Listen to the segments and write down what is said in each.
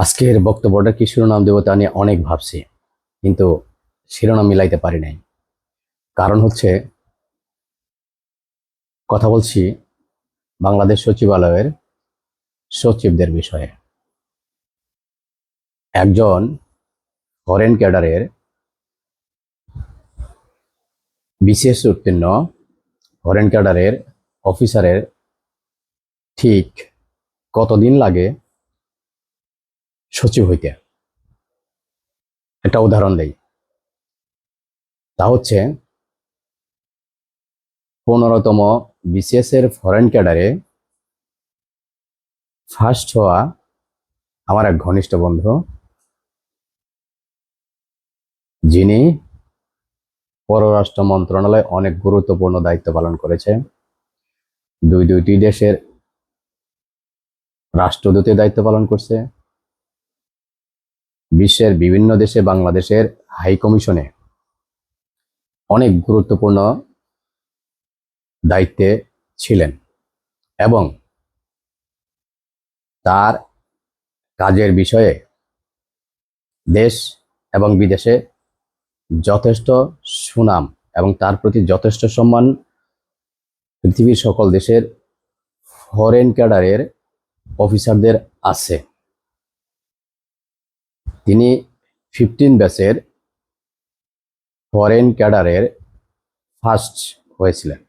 আজকের বক্তব্যটা কি শিরোনাম দেবো তা নিয়ে অনেক ভাবছি, কিন্তু শিরোনাম মিলাইতে পারি নাই। কারণ হচ্ছে, কথা বলছি বাংলাদেশ সচিবালয়ের সচিবদের বিষয়ে। একজন ফরেন ক্যাডারের বিসিএস উত্তীর্ণ ফরেন ক্যাডারের অফিসারের ঠিক কতদিন লাগে সচিব হইতে? একটা উদাহরণ দেই। তা হচ্ছে 15তম বিসিএস এর ফরেন ক্যাডারে ফার্স্ট হওয়া আমার এক ঘনিষ্ঠ বন্ধু, যিনি পররাষ্ট্র মন্ত্রণালয়ে অনেক গুরুত্বপূর্ণ দায়িত্ব পালন করেছে। দুইটি দেশের রাষ্ট্রদূতের দায়িত্ব পালন করছে। বিশ্বের বিভিন্ন দেশে বাংলাদেশের হাই কমিশনে অনেক গুরুত্বপূর্ণ দায়িত্বে ছিলেন এবং তার কাজের বিষয়ে দেশ এবং বিদেশে যথেষ্ট সুনাম এবং তার প্রতি যথেষ্ট সম্মান পৃথিবীর সকল দেশের ফরেন ক্যাডারের অফিসারদের আছে। তিনি 15 ব্যাচের ফরেন ক্যাডারের ফার্স্ট হয়েছিলেন।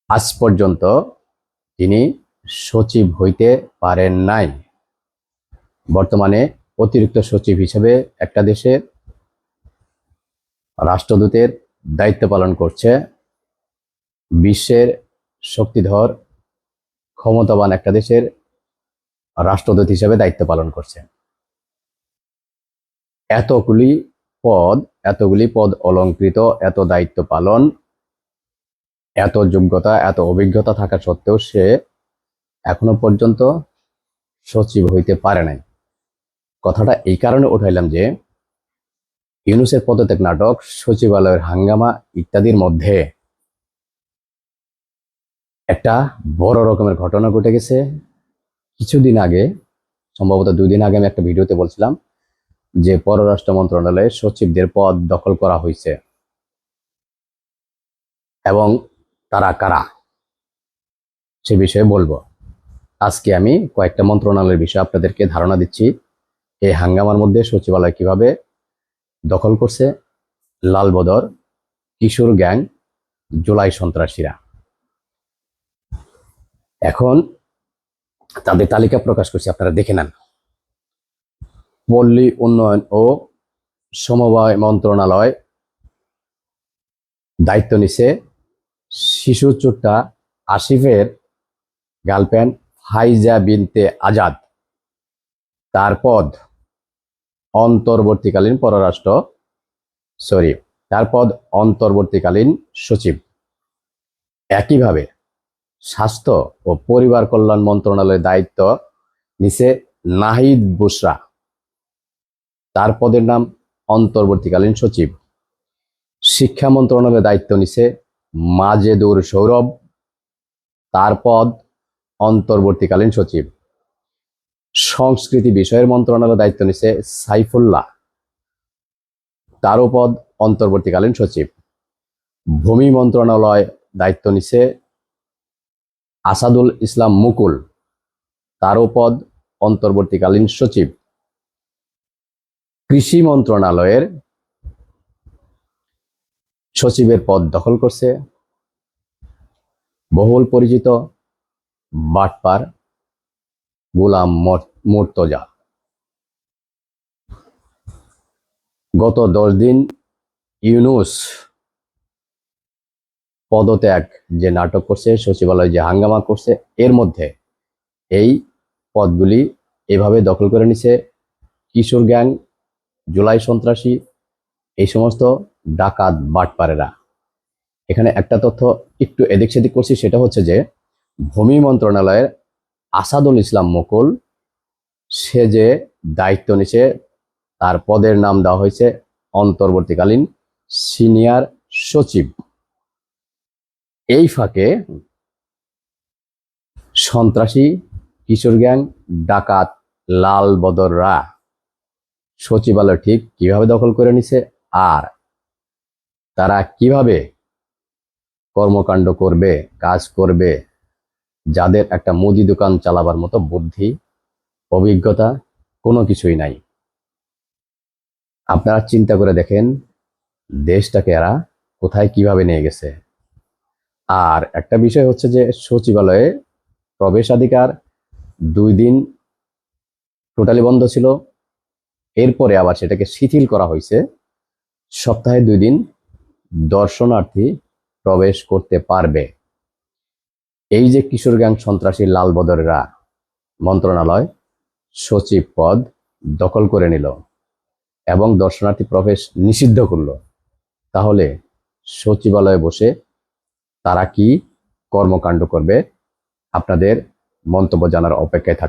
আজ পর্যন্ত তিনি সচিব হইতে পারেন নাই। বর্তমানে অতিরিক্ত সচিব হিসেবে একটা দেশের রাষ্ট্রদূতের দায়িত্ব পালন করছে। বিশ্বের শক্তিধর ক্ষমতাবান একটা দেশের রাষ্ট্রদূত হিসেবে দায়িত্ব পালন করছে। এতগুলি পদ অলংকৃত, এত দায়িত্ব পালন, এত যোগ্যতা, এত অভিজ্ঞতা থাকা সত্ত্বেও সে এখনো পর্যন্ত সচিব হইতে পারে নাই। কথাটা এই কারণে উঠাইলাম যে ইউনূসের পদত্যাগ নাটক, সচিবালয়ের হাঙ্গামা ইত্যাদির মধ্যে একটা বড় রকমের ঘটনা ঘটে গেছে। কিছুদিন আগে, সম্ভবত 2 দিন আগে, আমি একটা ভিডিওতে বলছিলাম যে পররাষ্ট্র মন্ত্রণালয়ে সচিবদের পদ দখল করা হয়েছে এবং তারা কারা সে বিষয়ে বলবো। আজকে আমি কয়েকটা মন্ত্রণালয়ের বিষয়ে আপনাদেরকে ধারণা দিচ্ছি। এই হাঙ্গামার মধ্যে সচিবালয় কিভাবে দখল করছে লালবদর, কিশোর গ্যাং, জুলাই সন্ত্রাসীরা। এখন তাদের তালিকা প্রকাশ করছি, আপনারা দেখে নেন। পল্লী উন্নয়ন ও সমবায় মন্ত্রণালয় দায়িত্ব নিছে শিশু চোট্টা আসিফের গার্লফ্রেন্ড ফাইজা বিনতে আজাদ। তার পদ অন্তর্বর্তীকালীন অন্তর্বর্তীকালীন সচিব। একইভাবে স্বাস্থ্য ও পরিবার কল্যাণ মন্ত্রণালয়ের দায়িত্ব নিছে নাহিদ বুশরা। তার পদের নাম অন্তর্বর্তীকালীন সচিব। শিক্ষা মন্ত্রণালয়ের দায়িত্ব নিছে মাজেদুর সৌরভ। তার পদ অন্তর্বর্তীকালীন সচিব। সংস্কৃতি বিষয়ের মন্ত্রণালয়ের দায়িত্ব নিছে সাইফুল্লাহ। তারও পদ অন্তর্বর্তীকালীন সচিব। ভূমি মন্ত্রণালয় দায়িত্ব নিছে আসাদুল ইসলাম মুকুল। তারও পদ অন্তর্বর্তীকালীন সচিব। কৃষি মন্ত্রণালয়ের সচিবের পদ দখল করছে বহুল পরিচিত বাটপার গোলাম মুর্তজা। গত 10 দিন ইউনূস পদত্যাগ যে নাটক করছে, সচিবালয় যে হাঙ্গামা করছে, এর মধ্যে এই পদগুলি এভাবে দখল করে নিছে কিশোর গ্যাং, জুলাই সন্ত্রাসী, এই সমস্ত ডাকাত বাটপারেরা। এখানে একটা তথ্য একটু এদিক সেদিক করছি, সেটা হচ্ছে যে ভূমি মন্ত্রণালয়ের আসাদুল ইসলাম মুকুল, সে যে দায়িত্ব নিছে তার পদের নাম দেওয়া হয়েছে অন্তর্বর্তীকালীন সিনিয়র সচিব। এই ফাঁকে সন্ত্রাসী কিশোর গ্যাং ডাকাত লাল বদররা সচিবালয় ঠিক কিভাবে দখল করে নিছে, আর তারা কিভাবে কর্মকাণ্ড করবে, কাজ করবে, যাদের একটা মুদি দোকান চালাবার মতো বুদ্ধি, অভিজ্ঞতা কোনো কিছুই নাই। আপনারা চিন্তা করে দেখেন দেশটাকে এরা কোথায় কিভাবে নিয়ে গেছে। আর একটা বিষয় হচ্ছে যে সচিবালয়ে প্রবেশাধিকার 2 দিন টোটালি বন্ধ ছিল, এরপরে আবার সেটাকে শিথিল করা হয়েছে, সপ্তাহে 2 দিন দর্শনার্থী প্রবেশ করতে পারবে। এই যে কিশোর গ্যাং সন্ত্রাসী লাল বদরেরা মন্ত্রণালয় সচিব পদ দখল করে নিল এবং দর্শনার্থী প্রবেশ নিষিদ্ধ করলো, তাহলে সচিবালয়ে বসে তারা কি কর্মকাণ্ড করবে? আপনাদের মন্তব্য জানার অপেক্ষায় থাকবে।